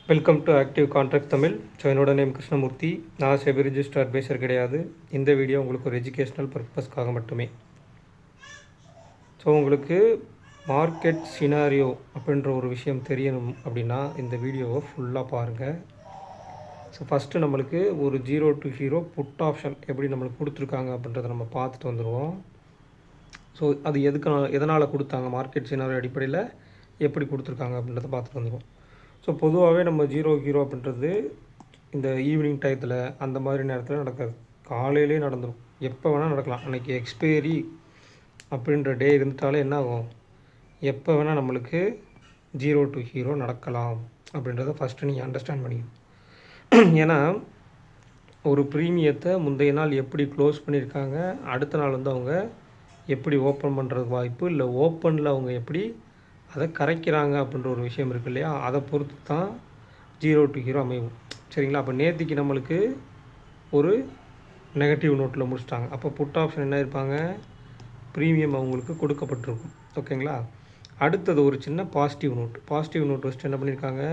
Welcome to active contract Tamil. So என்னோட name Krishnamurthy. நான் SEBI register advisor கிடையாது. இந்த வீடியோ உங்களுக்கு ஒரு எஜுகேஷ்னல் பர்பஸ்க்காக மட்டுமே. ஸோ உங்களுக்கு மார்க்கெட் சினாரியோ அப்படின்ற ஒரு விஷயம் தெரியணும் அப்படின்னா இந்த வீடியோவை ஃபுல்லாக பாருங்கள். ஸோ ஃபஸ்ட்டு நம்மளுக்கு ஒரு 0 to ஹீரோ புட் ஆப்ஷன் எப்படி நம்மளுக்கு கொடுத்துருக்காங்க அப்படின்றத நம்ம பார்த்துட்டு வந்துடுவோம். ஸோ அது எதனால் கொடுத்தாங்க, மார்க்கெட் சினாரியோ அடிப்படையில் எப்படி கொடுத்துருக்காங்க அப்படின்றத பார்த்துட்டு வந்துடுவோம். ஸோ பொதுவாகவே நம்ம 0 ஹீரோ அப்படின்றது இந்த ஈவினிங் டயத்தில் அந்த மாதிரி நேரத்தில் நடக்காது. காலையிலே நடந்துடும், எப்போ வேணால் நடக்கலாம். அன்றைக்கி எக்ஸ்பைரி அப்படின்ற டே இருந்துட்டாலே என்ன ஆகும், எப்போ வேணால் நம்மளுக்கு 0 to ஹீரோ நடக்கலாம் அப்படின்றத ஃபஸ்ட்டு நீங்கள் அண்டர்ஸ்டாண்ட் பண்ணிக்கணும். ஏன்னா ஒரு ப்ரீமியத்தை முந்தைய நாள் எப்படி க்ளோஸ் பண்ணியிருக்காங்க, அடுத்த நாள் வந்து அவங்க எப்படி ஓப்பன் பண்ணுறதுக்கு வாய்ப்பு, இல்லை ஓப்பனில் அவங்க எப்படி அதை கரைக்கிறாங்க அப்படின்ற ஒரு விஷயம் இருக்குது இல்லையா, அதை பொறுத்து தான் 0 to ஹீரோ அமையும். சரிங்களா? அப்போ நேத்திக்கு நம்மளுக்கு ஒரு நெகட்டிவ் நோட்டில் முடிச்சிட்டாங்க. அப்போ புட் ஆப்ஷன் என்ன இருப்பாங்க, ப்ரீமியம் அவங்களுக்கு கொடுக்கப்பட்டிருக்கும். ஓகேங்களா? அடுத்தது ஒரு சின்ன பாசிட்டிவ் நோட் வச்சுட்டு என்ன பண்ணியிருக்காங்க,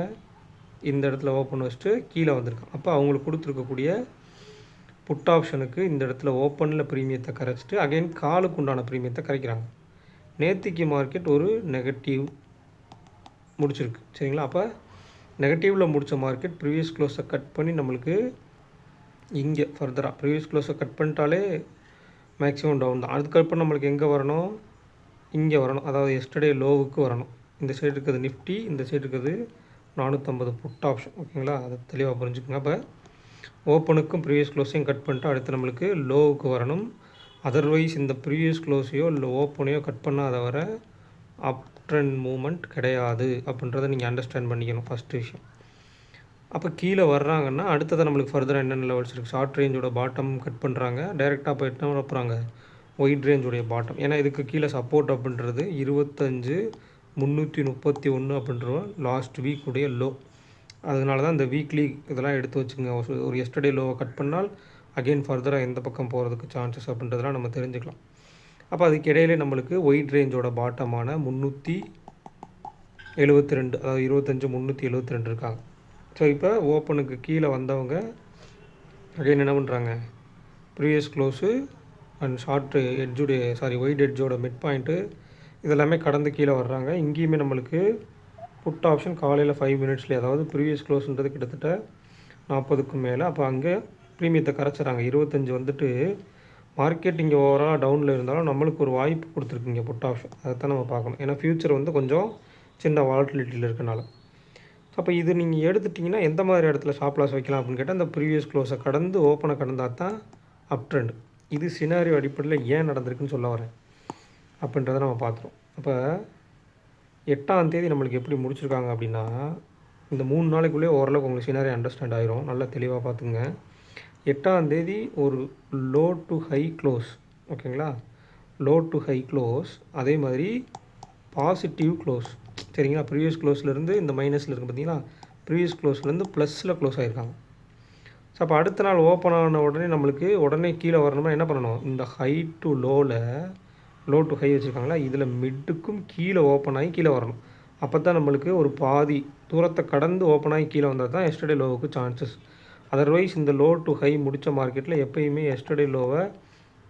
இந்த இடத்துல ஓப்பன் வச்சுட்டு கீழே வந்திருக்காங்க. அப்போ அவங்களுக்கு கொடுத்துருக்கக்கூடிய புட் ஆப்ஷனுக்கு இந்த இடத்துல ஓப்பனில் ப்ரீமியத்தை கரைச்சிட்டு அகைன் காலுக்கு உண்டான ப்ரீமியத்தை கரைக்கிறாங்க. நேத்திக்கு மார்க்கெட் ஒரு நெகட்டிவ் முடிச்சிருக்கு. சரிங்களா? அப்போ நெகட்டிவில் முடித்த மார்க்கெட் ப்ரீவியஸ் க்ளோஸை கட் பண்ணி நம்மளுக்கு இங்கே ஃபர்தராக ப்ரீவியஸ் க்ளோஸை கட் பண்ணிட்டாலே மேக்ஸிமம் டவுன் தான். அதுக்கப்புறம் நம்மளுக்கு எங்கே வரணும், இங்கே வரணும். அதாவது எஸ்டர்டே லோவுக்கு வரணும். இந்த சைடு இருக்கிறது நிஃப்டி, இந்த சைடு இருக்கிறது 450 புட் ஆப்ஷன். ஓகேங்களா? அதை தெளிவாக புரிஞ்சுக்கோங்க. அப்போ ஓப்பனுக்கும் ப்ரீவியஸ் க்ளோஸையும் கட் பண்ணிட்டு அடுத்து நம்மளுக்கு லோவுக்கு வரணும். அதர்வைஸ் இந்த ப்ரீவியஸ் க்ளோஸையோ இல்லை ஓப்பனையோ கட் பண்ணாத வர அப் ட்ரெண்ட் மூமெண்ட் கிடையாது அப்படின்றத நீங்கள் அண்டர்ஸ்டாண்ட் பண்ணிக்கணும் ஃபஸ்ட்டு விஷயம். அப்போ கீழே வர்றாங்கன்னா அடுத்ததை நம்மளுக்கு ஃபர்தராக என்னென்ன லெவல்ஸ் இருக்குது, ஷார்ட் ரேஞ்சோட பாட்டம் கட் பண்ணுறாங்க, டைரெக்டாக போய் என்ன வைப்புறாங்க, ஒயிட் ரேஞ்சோடைய பாட்டம். ஏன்னா இதுக்கு கீழே சப்போர்ட் அப்படின்றது 25,331 அப்படின்ற லாஸ்ட் வீக்குடைய லோ. அதனால தான் இந்த வீக்லி இதெல்லாம் எடுத்து வச்சுக்கோங்க. ஒரு எஸ்டர்டே லோவை கட் பண்ணால் அகெயின் ஃபர்தராக எந்த பக்கம் போகிறதுக்கு சான்சஸ் அப்படின்றதெல்லாம் நம்ம தெரிஞ்சுக்கலாம். அப்போ அதுக்கு இடையிலே நம்மளுக்கு ஒயிட் ரேஞ்சோட பாட்டமான 372, அதாவது 25,372 இருக்காங்க. ஸோ இப்போ ஓப்பனுக்கு கீழே வந்தவங்க அகைன் என்ன பண்ணுறாங்க, previous close and short white எட்ஜோட மிட் பாயிண்ட்டு இதெல்லாமே கடந்து கீழே வர்றாங்க. இங்கேயுமே நம்மளுக்கு புட் ஆப்ஷன் காலையில் 5 மினிட்ஸ்லேயே, அதாவது ப்ரீவியஸ் க்ளோஸ்ன்றது கிட்டத்தட்ட 40க்கும் மேலே. அப்போ அங்கே ப்ரீமியத்தை கரைச்சிட்றாங்க. 25 வந்துட்டு மார்க்கெட் இங்கே ஓவரால் டவுனில் இருந்தாலும் நம்மளுக்கு ஒரு வாய்ப்பு கொடுத்துருக்குங்க புட் ஆப்ஷன். அதை தான் நம்ம பார்க்கணும். ஏன்னா ஃப்யூச்சர் வந்து கொஞ்சம் சின்ன வாலட்டிலிட்டியில் இருக்கனால. அப்போ இது நீங்கள் எடுத்துட்டிங்கன்னா எந்த மாதிரி இடத்துல ஸ்டாப் லாஸ் வைக்கலாம் அப்படின்னு கேட்டால், இந்த ப்ரீவியஸ் க்ளோஸை கடந்து ஓப்பனை கடந்தால் தான் அப் ட்ரெண்ட். இது சினாரியோ அடிப்படையில் ஏன் நடந்திருக்குன்னு சொல்ல வரேன் அப்படின்றத நம்ம பார்த்துருவோம். அப்போ 8ஆம் தேதி நம்மளுக்கு எப்படி முடிச்சிருக்காங்க அப்படின்னா, இந்த 3 நாளைக்குள்ளேயே ஓரளவுக்கு உங்களுக்கு சினாரியோ அண்டர்ஸ்டாண்ட் ஆயிரும். நல்லா தெளிவாக பார்த்துங்க. 8ஆம் தேதி ஒரு லோ டு ஹை க்ளோஸ். ஓகேங்களா? லோ டு ஹை க்ளோஸ், அதே மாதிரி பாசிட்டிவ் க்ளோஸ். சரிங்களா? ப்ரீவியஸ் க்ளோஸ்லேருந்து இந்த மைனஸில் இருக்குது பார்த்தீங்களா, ப்ரீவியஸ் க்ளோஸ்லேருந்து ப்ளஸில் க்ளோஸ் ஆகிருக்காங்க. ஸோ அப்போ அடுத்த நாள் ஓப்பன் ஆன உடனே நம்மளுக்கு உடனே கீழே வரணும்னா என்ன பண்ணணும், இந்த ஹை டு லோவில் லோ டு ஹை வச்சுருக்காங்களா, இதில் மிட்டுக்கும் கீழே ஓப்பன் ஆகி கீழே வரணும். அப்போ தான் நம்மளுக்கு ஒரு பாதி தூரத்தை கடந்து ஓப்பன் ஆகி கீழே வந்தால் தான் எஸ்டர்டே லோவுக்கு சான்சஸ். அதர்வைஸ் இந்த லோ டு ஹை முடித்த மார்க்கெட்டில் எப்போயுமே எஸ்டர்டே லோவை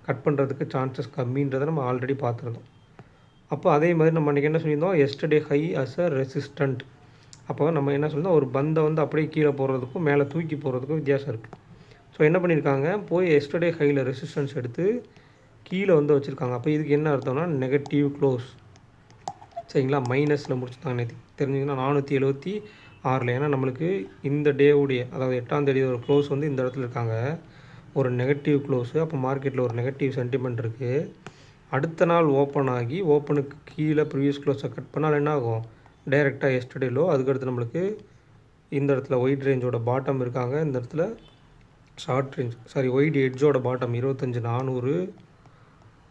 கட் பண்ணுறதுக்கு சான்சஸ் கம்மின்றதை நம்ம ஆல்ரெடி பார்த்துருந்தோம். அப்போ அதே மாதிரி நம்ம அன்றைக்கி என்ன சொல்லியிருந்தோம், yesterday high as a resistant. அப்போ நம்ம என்ன சொல்லியிருந்தோம், ஒரு பந்தை வந்து அப்படியே கீழே போகிறதுக்கும் மேலே தூக்கி போகிறதுக்கும் வித்தியாசம் இருக்குது. ஸோ என்ன பண்ணியிருக்காங்க, போய் எஸ்டர்டே ஹையில் ரெசிஸ்டன்ஸ் எடுத்து கீழே வந்து வச்சுருக்காங்க. அப்போ இதுக்கு என்ன அர்த்தம்னா நெகட்டிவ் க்ளோஸ். சரிங்களா? மைனஸில் முடிச்சுட்டாங்க நேற்று தெரிஞ்சிங்கன்னா 476. ஏன்னா நம்மளுக்கு இந்த டேவுடைய, அதாவது 8ஆம் தேதி ஒரு க்ளோஸ் வந்து இந்த இடத்துல இருக்காங்க, ஒரு நெகட்டிவ் க்ளோஸு. அப்போ மார்க்கெட்டில் ஒரு நெகட்டிவ் சென்டிமெண்ட் இருக்குது. அடுத்த நாள் ஓப்பன் ஆகி ஓப்பனுக்கு கீழே ப்ரீவியஸ் க்ளோஸை கட் பண்ணால் என்ன ஆகும், டைரெக்டாக எஸ்டர்டே லோ. அதுக்கடுத்து நம்மளுக்கு இந்த இடத்துல ஒயிட் ரேஞ்சோட பாட்டம் இருக்காங்க, இந்த இடத்துல ஒயிட் எட்ஜோட பாட்டம் 25,400.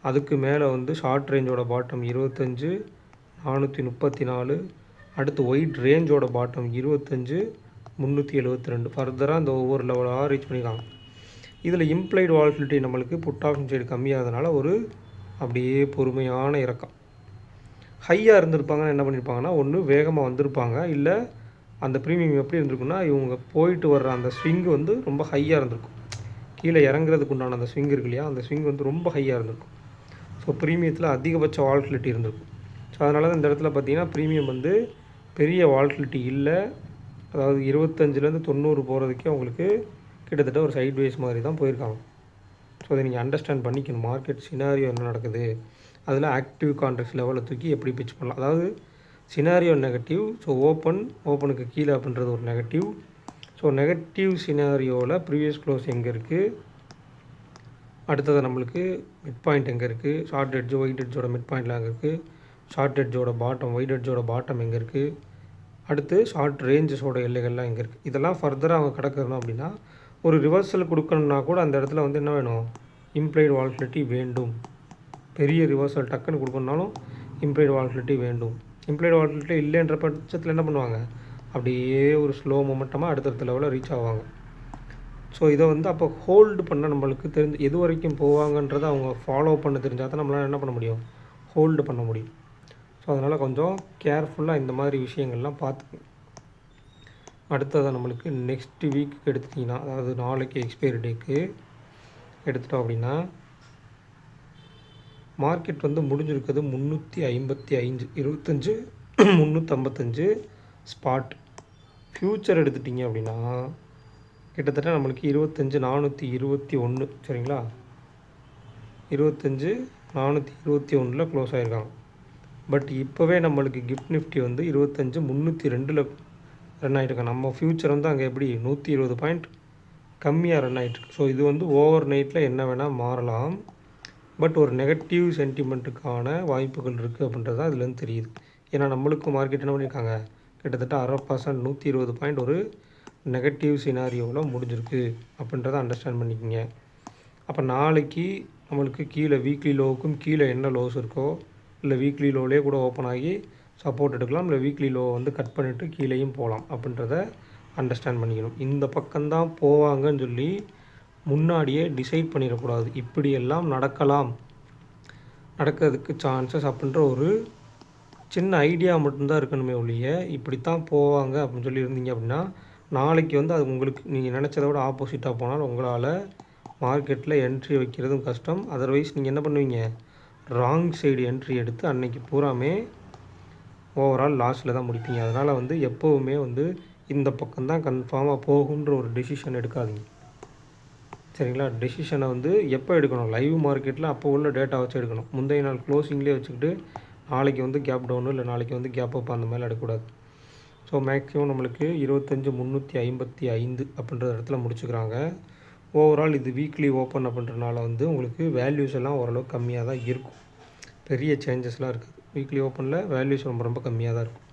அதுக்கு மேலே வந்து ஷார்ட் ரேஞ்சோட பாட்டம் 25,434. அடுத்து ஒயிட் ரேஞ்சோட பாட்டம் 25,372. ஃபர்தராக இந்த ஒவ்வொரு லெவலாக ரீச் பண்ணியிருக்காங்க. இதில் இம்ப்ளைடு வாலட்டிலிட்டி நம்மளுக்கு புட் ஆப்ஷன் சைடு கம்மியாகிறதுனால ஒரு அப்படியே பொறுமையான இறக்கம். ஹையாக இருந்திருப்பாங்கன்னு என்ன பண்ணியிருப்பாங்கன்னா, ஒன்று வேகமாக வந்திருப்பாங்க, இல்லை அந்த ப்ரீமியம் எப்படி இருந்திருக்குன்னா, இவங்க போயிட்டு வர்ற அந்த ஸ்விங் வந்து ரொம்ப ஹையாக இருந்திருக்கும். கீழே இறங்குறதுக்கு உண்டான அந்த ஸ்விங் இருக்கு இல்லையா, அந்த ஸ்விங் வந்து ரொம்ப ஹையாக இருந்திருக்கும். ஸோ ப்ரீமியத்தில் அதிகபட்ச வால்டிலிட்டி இருந்திருக்கும். ஸோ அதனால தான் இந்த இடத்துல பார்த்தீங்கன்னா ப்ரீமியம் வந்து பெரிய வால்டிலிட்டி இல்லை. அதாவது 25லேருந்து 90 போகிறதுக்கே உங்களுக்கு கிட்டத்தட்ட ஒரு சைட் வேஸ் மாதிரி தான் போயிருக்காங்க. ஸோ அதை நீங்கள் அண்டர்ஸ்டாண்ட் பண்ணிக்கணும். மார்க்கெட் சினாரியோ என்ன நடக்குது, அதில் ஆக்டிவ் கான்ட்ராக்ட்ஸ் லெவலில் தூக்கி எப்படி பிச் பண்ணலாம். அதாவது சினாரியோ நெகட்டிவ், ஸோ ஓப்பனுக்கு கீழே அப்படின்றது ஒரு நெகட்டிவ். ஸோ நெகட்டிவ் சினாரியோவில் ப்ரீவியஸ் க்ளோஸ் எங்கே இருக்குது, அடுத்தது நம்மளுக்கு மிட் பாயிண்ட் எங்கே இருக்குது, ஷார்ட் எட்ஜ் ஒயிட் எட்ஜோட மிட் பாயிண்ட்லாம் எங்கே இருக்குது, ஷார்ட் எட்ஜோட பாட்டம் ஒயிட் எட்ஜோட பாட்டம் எங்கே இருக்குது, அடுத்து ஷார்ட் ரேஞ்சஸோட எல்லைகள்லாம் எங்கே இருக்குது. இதெல்லாம் ஃபர்தராக அவங்க கிடக்கணும் அப்படின்னா ஒரு ரிவர்சல் கொடுக்கணுன்னா கூட அந்த இடத்துல வந்து என்ன வேணும், இம்ப்ளைடு வால்டிலிட்டி வேண்டும். பெரிய ரிவர்சல் டக்குன்னு கொடுக்கணுனாலும் இம்ப்ளைடு வால்டிலிட்டி வேண்டும். இம்ப்ளைடு வால்டிலிட்டி இல்லைன்ற பட்சத்தில் என்ன பண்ணுவாங்க, அப்படியே ஒரு ஸ்லோ மொமெண்டமாக அடுத்தடுத்த லெவலில் ரீச் ஆவாங்க. ஸோ இதை வந்து அப்போ ஹோல்டு பண்ண நம்மளுக்கு தெரிஞ்சு எது வரைக்கும் போவாங்கன்றதை அவங்க ஃபாலோ பண்ண தெரிஞ்சால் தான் நம்மளால் என்ன பண்ண முடியும், ஹோல்டு பண்ண முடியும். ஸோ அதனால் கொஞ்சம் கேர்ஃபுல்லாக இந்த மாதிரி விஷயங்கள்லாம் பார்த்துக்கணும். அடுத்ததை நம்மளுக்கு நெக்ஸ்ட் வீக்கு எடுத்துட்டிங்கன்னா, அதாவது நாளைக்கு எக்ஸ்பைரி டேக்கு எடுத்துட்டோம் அப்படின்னா, மார்க்கெட் வந்து முடிஞ்சிருக்கிறது 355 25 355 ஸ்பாட். ஃப்யூச்சர் எடுத்துட்டிங்க அப்படின்னா கிட்டத்தட்ட நம்மளுக்கு 25,421 சரிங்களா, 25,421 க்ளோஸ் ஆகிருக்காங்க. பட் இப்போவே நம்மளுக்கு கிஃப்ட் நிஃப்டி வந்து 25,302 ரன் ஆகிட்டுருக்காங்க. நம்ம ஃப்யூச்சர் வந்து அங்கே எப்படி 120 பாயிண்ட் கம்மியாக ரன் ஆகிட்டுருக்கு. ஸோ இது வந்து ஓவர் நைட்டில் என்ன வேணால் மாறலாம். பட் ஒரு நெகட்டிவ் சென்டிமெண்ட்டுக்கான வாய்ப்புகள் இருக்குது அப்படின்றது தான் இதுலேருந்து தெரியுது. ஏன்னா நம்மளுக்கும் மார்க்கெட் என்ன பண்ணியிருக்காங்க, கிட்டத்தட்ட 0.5% 120 பாயிண்ட் ஒரு நெகட்டிவ் சினாரியோவில் முடிஞ்சிருக்கு அப்படின்றத அண்டர்ஸ்டாண்ட் பண்ணிக்கோங்க. அப்போ நாளைக்கு நம்மளுக்கு கீழே வீக்லி லோவுக்கும் கீழே என்ன லோஸ் இருக்கோ, இல்லை வீக்லி லோவிலே கூட ஓப்பன் ஆகி சப்போர்ட் எடுக்கலாம், இல்லை வீக்லி லோ வந்து கட் பண்ணிவிட்டு கீழேயும் போகலாம் அப்படின்றத அண்டர்ஸ்டாண்ட் பண்ணிக்கணும். இந்த பக்கம்தான் போவாங்கன்னு சொல்லி முன்னாடியே டிசைட் பண்ணிடக்கூடாது. இப்படியெல்லாம் நடக்கிறதுக்கு சான்சஸ் அப்படின்ற ஒரு சின்ன ஐடியா மட்டும்தான் இருக்கணுமே ஒழிய, இப்படித்தான் போவாங்க அப்படின்னு சொல்லி இருந்தீங்க அப்படின்னா நாளைக்கு வந்து அது உங்களுக்கு நீங்கள் நினச்சதை விட ஆப்போசிட்டாக போனால் உங்களால் மார்க்கெட்டில் என்ட்ரி வைக்கிறதும் கஷ்டம். அதர்வைஸ் நீங்கள் என்ன பண்ணுவீங்க, ராங் சைடு என்ட்ரி எடுத்து அன்னைக்கு பூராமே ஓவரால் லாஸில் தான் முடிப்பீங்க. அதனால் வந்து எப்போவுமே வந்து இந்த பக்கம்தான் கன்ஃபார்மாக போகுன்ற ஒரு டெசிஷன் எடுக்காதீங்க சரிங்களா. டெசிஷனை வந்து எப்போ எடுக்கணும், லைவ் மார்க்கெட்டில் அப்போ உள்ள டேட்டா வச்சு எடுக்கணும். முந்தைய நாள் க்ளோசிங்லேயே வச்சுக்கிட்டு நாளைக்கு வந்து கேப் டவுனு இல்லை நாளைக்கு வந்து கேப் அப் அந்த மாதிரி எடுக்கக்கூடாது. ஸோ மேக்ஸிமம் நம்மளுக்கு 25,355 அப்படின்ற இடத்துல முடிச்சுக்கிறாங்க. ஓவரால் இது வீக்லி ஓப்பன் அப்படின்றனால வந்து உங்களுக்கு வேல்யூஸ் எல்லாம் ஓரளவுக்கு கம்மியாக தான் இருக்கும், பெரிய சேஞ்சஸ்லாம் இருக்குது. வீக்லி ஓப்பனில் வேல்யூஸ் ரொம்ப ரொம்ப கம்மியாக தான் இருக்கும்.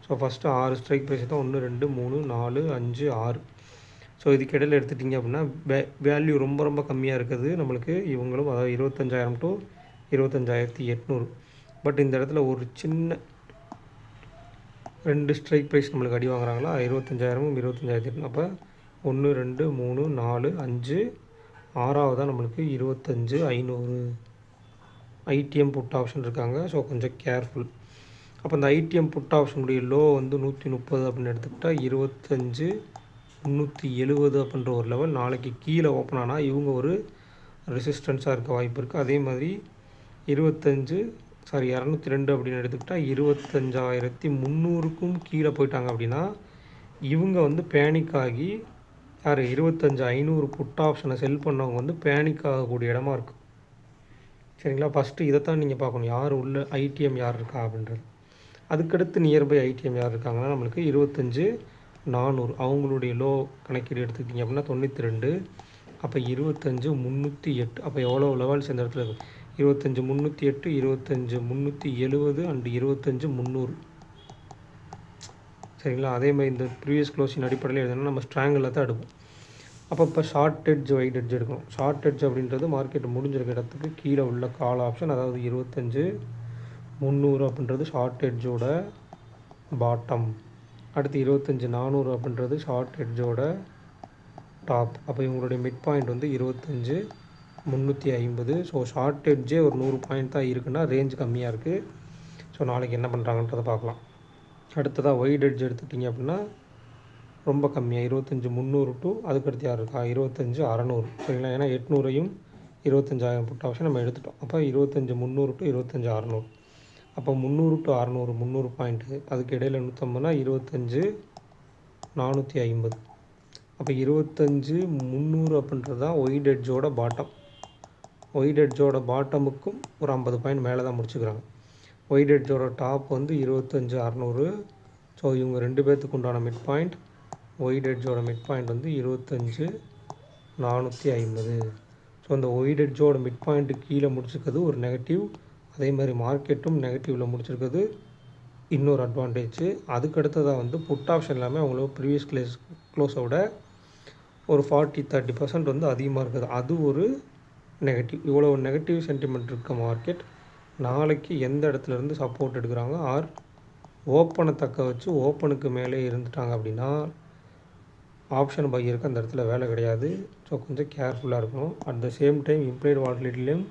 ஸோ ஃபஸ்ட்டு 6 ஸ்ட்ரைக் ப்ரைஸ் தான் 1 2 3 4 5 6. ஸோ இதுக்கு இடையில் எடுத்துட்டிங்க அப்படின்னா வேல்யூ ரொம்ப ரொம்ப கம்மியாக இருக்குது நம்மளுக்கு. இவங்களும் அதாவது 25,000 to 25,800. பட் இந்த இடத்துல ஒரு சின்ன 2 ஸ்ட்ரைக் ப்ரைஸ் நம்மளுக்கு அடி வாங்குறாங்களா, 25,000 25,800. அப்போ 1 2 3 4 5 6 நம்மளுக்கு 25,500 ஐடிஎம் புட் ஆப்ஷன் இருக்காங்க. ஸோ கொஞ்சம் கேர்ஃபுல். அப்போ இந்த ஐடிஎம் புட் ஆப்ஷனுடைய லோ வந்து 130 அப்படின்னு எடுத்துக்கிட்டால் 25,370 அப்படின்ற ஒரு லெவல் நாளைக்கு கீழே ஓப்பன் ஆனால் இவங்க ஒரு ரெசிஸ்டன்ஸாக இருக்க வாய்ப்பு இருக்குது. அதே மாதிரி 202 அப்படின்னு எடுத்துக்கிட்டால் 25,300க்கும் கீழே போயிட்டாங்க அப்படின்னா இவங்க வந்து பேனிக் ஆகி 25,500 புட் ஆப்ஷனை செல் பண்ணவங்க வந்து பேனிக் ஆகக்கூடிய இடமா இருக்குது சரிங்களா. ஃபஸ்ட்டு இதைத்தான் நீங்கள் பார்க்கணும், யார் உள்ள ஐடிஎம் யார் இருக்கா அப்படின்றது. அதுக்கடுத்து நியர்பை ஐடிஎம் யார் இருக்காங்கன்னா நம்மளுக்கு 25,400 அவங்களுடைய லோ கணக்கீடு எடுத்துக்கிட்டிங்க அப்படின்னா 92. அப்போ 25,308. அப்போ எவ்வளோ லெவல்ஸ் இந்த இடத்துல இருக்குது, 25,308 25,370 அண்டு 25,300 சரிங்களா. அதேமாதிரி இந்த ப்ரீவியஸ் க்ளோஸின் அடிப்படையில் எதுனா நம்ம ஸ்ட்ராங்கில் தான் எடுப்போம். அப்போ இப்போ ஷார்ட் எட்ஜ் ஒயிட் எட்ஜ் எடுக்கணும். ஷார்ட் எட்ஜ் அப்படின்றது மார்க்கெட் முடிஞ்சிருக்க இடத்துக்கு கீழே உள்ள கால் ஆப்ஷன், அதாவது 25,300 அப்படின்றது ஷார்ட் எட்ஜோட பாட்டம். அடுத்து 25,400 அப்படின்றது ஷார்ட் எட்ஜோட டாப். அப்போ இவங்களுடைய மிட் பாயிண்ட் வந்து 25,350. ஸோ ஷார்ட் எட்ஜே ஒரு 100 பாயிண்ட் தான் இருக்குன்னா ரேஞ்ச் கம்மியாக இருக்குது. ஸோ நாளைக்கு என்ன பண்ணுறாங்கன்றதை பார்க்கலாம். அடுத்ததாக ஒயிட் எட்ஜ் எடுத்துட்டிங்க அப்படின்னா ரொம்ப கம்மியாக 25,300 டு அதுக்கடுத்து யார் இருக்கா 25,600 சரிங்களா. ஏன்னா 800ஐயும் 25,000 புட் ஆப்ஷன் நம்ம எடுத்துட்டோம். அப்போ 25,300 டு 25,600. அப்போ 300 டு 600 300 பாயிண்ட்டு, அதுக்கு இடையில் 150னா 25,450. அப்போ 25,300 அப்படின்றது தான் ஒயிட் எட்ஜோட பாட்டம். ஒயிட் எட்ஜோட பாட்டமுக்கும் ஒரு 50 பாயிண்ட் மேலே தான் முடிச்சுக்கிறாங்க. ஒயிட் எட்ஜோட டாப் வந்து 25,600. ஸோ இவங்க 2 பேர்த்துக்கு உண்டான மிட் பாயிண்ட், ஒயிட் எட்ஜோட மிட் பாயிண்ட் வந்து 25,450. ஸோ அந்த ஒயிட் எட்ஜோட மிட் பாயிண்ட்டு கீழே முடிச்சிருக்கிறது ஒரு நெகட்டிவ். அதே மாதிரி மார்க்கெட்டும் நெகட்டிவில் முடிச்சிருக்கிறது இன்னொரு அட்வான்டேஜ். அதுக்கடுத்ததாக வந்து புட் ஆப்ஷன் எல்லாமே அவங்களோட ப்ரீவியஸ் க்ளோஸை விட ஒரு 40-30% வந்து அதிகமாக இருக்குது. அது ஒரு நெகட்டிவ். இவ்வளோ நெகட்டிவ் சென்டிமெண்ட் இருக்க மார்க்கெட் நாளைக்கு எந்த இடத்துலேருந்து சப்போர்ட் எடுக்கிறாங்க ஆர் ஓப்பனை தக்க வச்சு ஓப்பனுக்கு மேலே இருந்துட்டாங்க அப்படின்னா ஆப்ஷன் பையருக்கு அந்த இடத்துல வேலை கிடையாது. ஸோ கொஞ்சம் கேர்ஃபுல்லாக இருக்கணும். At the same time implied வாலட்டிலிட்டிலையும்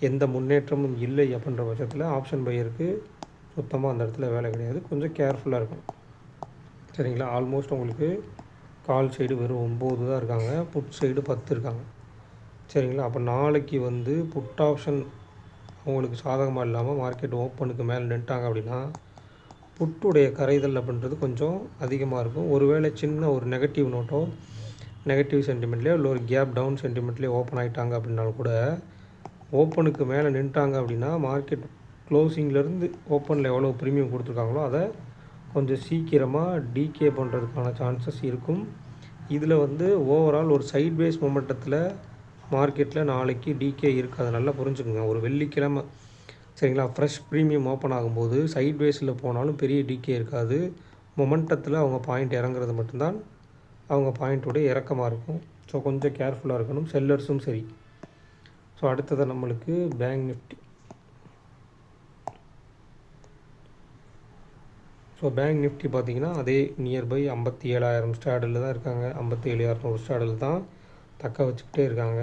எந்த முன்னேற்றமும் இல்லை அப்படின்ற பட்சத்தில் ஆப்ஷன் பையருக்கு சுத்தமாக அந்த இடத்துல வேலை கிடையாது. கொஞ்சம் கேர்ஃபுல்லாக இருக்கணும் சரிங்களா. ஆல்மோஸ்ட் உங்களுக்கு கால் சைடு வெறும் 9 தான் இருக்காங்க, புட் சைடு 10 இருக்காங்க சரிங்களா. அப்போ நாளைக்கு வந்து புட் ஆப்ஷன் அவங்களுக்கு சாதகமாக இல்லாமல் மார்க்கெட் ஓப்பனுக்கு மேலே நின்ட்டாங்க அப்படின்னா புட்டுடைய கரைதல் அப்படின்றது கொஞ்சம் அதிகமாக இருக்கும். ஒருவேளை சின்ன ஒரு நெகட்டிவ் நோட்டோ நெகட்டிவ் சென்டிமெண்ட்லேயோ இல்லை ஒரு கேப் டவுன் சென்டிமெண்ட்லேயே ஓப்பன் ஆகிட்டாங்க அப்படின்னாலும் கூட ஓப்பனுக்கு மேலே நின்ட்டாங்க அப்படின்னா மார்க்கெட் க்ளோசிங்லேருந்து ஓப்பனில் எவ்வளோ ப்ரீமியம் கொடுத்துருக்காங்களோ அதை கொஞ்சம் சீக்கிரமாக டீகே பண்ணுறதுக்கான சான்சஸ் இருக்கும். இதில் வந்து ஓவரால் ஒரு சைட்வேஸ் மொமெண்டத்தில் மார்க்கெட்டில் நாளைக்கு டீகே இருக்குது. அதை நல்லா புரிஞ்சுக்குங்க. ஒரு வெள்ளிக்கிழமை சரிங்களா, ஃப்ரெஷ் ப்ரீமியம் ஓப்பன் ஆகும்போது சைட்வேஸில் போனாலும் பெரிய டீகே இருக்காது. மொமெண்டத்தில் அவங்க பாயிண்ட் இறங்குறது மட்டும்தான் அவங்க பாயிண்ட்டோடைய இறக்கமாக இருக்கும். ஸோ கொஞ்சம் கேர்ஃபுல்லாக இருக்கணும் செல்லர்ஸும் சரி. ஸோ அடுத்தது நம்மளுக்கு bank Nifty. So bank Nifty பார்த்திங்கன்னா அதே நியர்பை 57,000 ஸ்டாடில் தான் இருக்காங்க. 57,200 ஸ்டாடில் தான் தக்க வச்சுக்கிட்டே இருக்காங்க.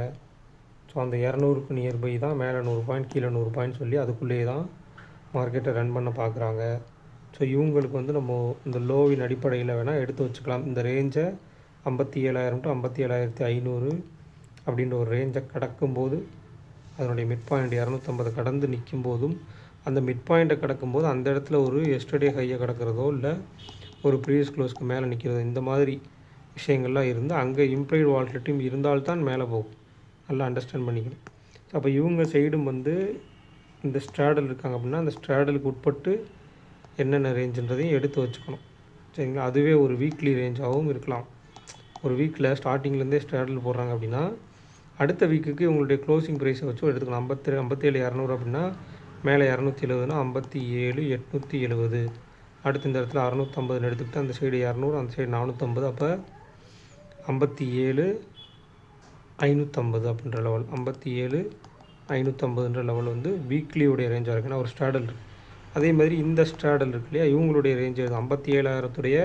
ஸோ அந்த 200க்கு நியர்பை தான், மேலே 100 பாயிண்ட் கீழே 100 பாயிண்ட் சொல்லி அதுக்குள்ளேயே தான் மார்க்கெட்டை ரன் பண்ண பார்க்குறாங்க. ஸோ இவங்களுக்கு வந்து நம்ம இந்த லோவின் அடிப்படையில் வேணால் எடுத்து வச்சுக்கலாம். இந்த ரேஞ்சை 57,000 டு 57,500 அப்படின்ற ஒரு ரேஞ்சை கடக்கும்போது அதனுடைய மிட் பாயிண்ட் 250 கடந்து நிற்கும் போதும் அந்த மிட் பாயிண்ட்டை கடக்கும்போது அந்த இடத்துல ஒரு எஸ்டர்டே ஹையை கடக்கிறதோ இல்லை ஒரு ப்ரீவியஸ் க்ளோஸ்க்கு மேலே நிற்கிறதோ இந்த மாதிரி விஷயங்கள்லாம் இருந்து அங்கே இம்ப்ளைடு வாலட்டிலிட்டியும் இருந்தால்தான் மேலே போகும். நல்லா அண்டர்ஸ்டாண்ட் பண்ணிக்கணும். ஸோ அப்போ இவங்க சைடும் வந்து இந்த ஸ்ட்ராடல் இருக்காங்க அப்படின்னா அந்த ஸ்ட்ராடலுக்கு உட்பட்டு என்னென்ன ரேஞ்சுன்றதையும் எடுத்து வச்சுக்கணும் சரிங்களா. அதுவே ஒரு வீக்லி ரேஞ்சாகவும் இருக்கலாம். ஒரு வீக்கில் ஸ்டார்டிங்லேருந்தே ஸ்ட்ராடல் போடுறாங்க அப்படின்னா அடுத்த வீக்குக்கு இவங்களுடைய க்ளோசிங் ப்ரைஸை வச்சு எடுத்துக்கலாம். 57,200 அப்படின்னா மேலே 270னா 57,870. அடுத்து இந்த இடத்துல 650 எடுத்துக்கிட்டு அந்த சைடு 200 அந்த சைடு 450. அப்போ 57,550 அப்படின்ற லெவல், 57,550ன்ற லெவல் வந்து வீக்லியுடைய ரேஞ்சாக இருக்குது. ஏன்னா ஒரு ஸ்ட்ராடல் இருக்குது. அதே மாதிரி இந்த ஸ்ட்ராடல் இருக்கு இல்லையா, இவங்களுடைய ரேஞ்சு 57,000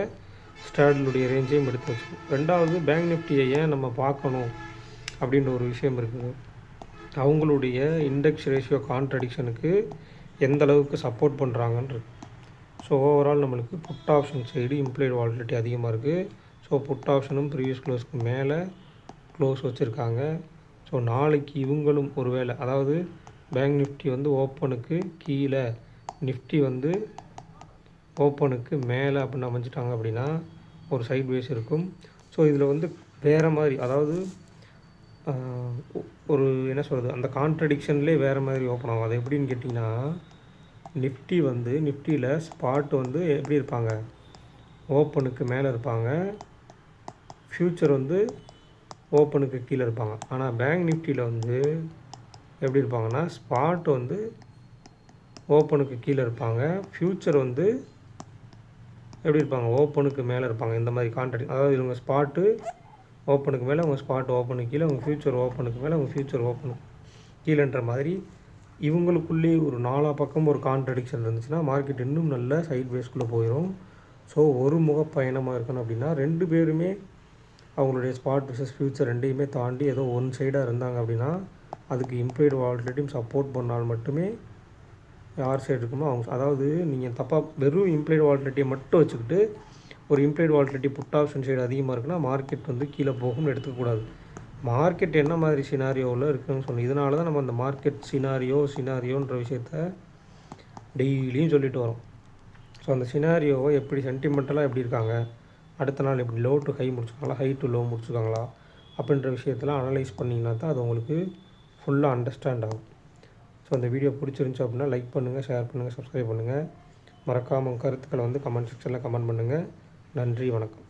ஸ்ட்ராடலுடைய ரேஞ்சையும் எடுத்து வச்சுக்கணும். ரெண்டாவது பேங்க் நிஃப்டியை ஏன் நம்ம பார்க்கணும் அப்படின்ற ஒரு விஷயம் இருக்குது. அவங்களுடைய இண்டெக்ஸ் ரேஷியோ கான்ட்ரடிக்ஷனுக்கு எந்த அளவுக்கு சப்போர்ட் பண்ணுறாங்கன்றது. ஸோ ஓவரால் நம்மளுக்கு put option side implied volatility அதிகமாக இருக்குது. ஸோ புட் ஆப்ஷனும் ப்ரீவியஸ் க்ளோஸ்க்கு மேலே க்ளோஸ் வச்சுருக்காங்க. ஸோ நாளைக்கு இவங்களும் ஒரு வேளை, அதாவது பேங்க் நிஃப்டி வந்து ஓப்பனுக்கு கீழே, நிஃப்டி வந்து ஓப்பனுக்கு மேலே அப்படின்னு அமைஞ்சிட்டாங்க அப்படின்னா ஒரு சைட் வேஸ் இருக்கும். ஸோ இதில் வந்து வேறு மாதிரி, அதாவது ஒரு என்ன சொல்கிறது, அந்த கான்ட்ரடிக்ஷன்லேயே வேறு மாதிரி ஓப்பன் ஆகும். அது எப்படின்னு கேட்டிங்கன்னா நிஃப்டி வந்து நிஃப்டியில் ஸ்பாட் வந்து எப்படி இருப்பாங்க, ஓப்பனுக்கு மேலே இருப்பாங்க, ஃப்யூச்சர் வந்து ஓப்பனுக்கு கீழே இருப்பாங்க. ஆனால் பேங்க் நிஃப்டியில் வந்து எப்படி இருப்பாங்கன்னா ஸ்பாட் வந்து ஓப்பனுக்கு கீழே இருப்பாங்க, ஃப்யூச்சர் வந்து எப்படி இருப்பாங்க, ஓப்பனுக்கு மேலே இருப்பாங்க. இந்த மாதிரி கான்ட்ராக்ட், அதாவது இவங்க ஸ்பாட்டு ஓப்பனுக்கு மேலே, அவங்க ஸ்பாட் ஓப்பனுக்கு கீழே, அவங்க ஃப்யூச்சர் ஓப்பனுக்கு மேலே, அவங்க ஃப்யூச்சர் ஓப்பனுக்கு கீழேன்ற மாதிரி இவங்களுக்குள்ளேயே ஒரு 4 பக்கம் ஒரு கான்ட்ரடிக்ஷன் இருந்துச்சுன்னா மார்க்கெட் இன்னும் நல்ல சைட் வேஸ்க்குள்ளே போயிடும். ஸோ ஒரு முக பயணமாக இருக்கணும் அப்படின்னா 2 பேருமே அவங்களுடைய ஸ்பாட் விசஸ் ஃப்யூச்சர் ரெண்டையுமே தாண்டி ஏதோ ஒன் சைடாக இருந்தாங்க அப்படின்னா அதுக்கு இம்ப்ளைடு வாலட்டிலிட்டியும் சப்போர்ட் பண்ணால் மட்டுமே யார் சைடு இருக்குமோ அவங்க, அதாவது நீங்கள் தப்பாக வெறும் இம்ப்ளைடு வாலட்டிலிட்டியை மட்டும் வச்சுக்கிட்டு ஒரு implied volatility put option side அதிகமாக இருக்குன்னா மார்க்கெட் வந்து கீழே போகும்னு எடுத்துக்கக்கூடாது. மார்க்கெட் என்ன மாதிரி சினாரியோவில் இருக்குதுன்னு சொன்னோம். இதனால தான் நம்ம அந்த மார்க்கெட் சினாரியோன்ற விஷயத்த டெய்லியும் சொல்லிட்டு வரோம். ஸோ அந்த சினாரியோவை எப்படி சென்டிமெண்டலாக எப்படி இருக்காங்க, அடுத்த நாள் எப்படி லோ டு ஹை முடிச்சுருக்காங்களா, ஹை டு லோ முடிச்சுருக்காங்களா அப்படின்ற விஷயத்தெல்லாம் அனலைஸ் பண்ணிங்கன்னா தான் அது உங்களுக்கு ஃபுல்லாக அண்டர்ஸ்டாண்ட் ஆகும். ஸோ அந்த வீடியோ பிடிச்சிருந்துச்சி அப்படின்னா லைக் பண்ணுங்கள், ஷேர் பண்ணுங்கள், சப்ஸ்கிரைப் பண்ணுங்கள். மறக்காமல் கருத்துக்களை வந்து கமெண்ட் செக்ஷனில் கமெண்ட் பண்ணுங்கள். நன்றி, வணக்கம்.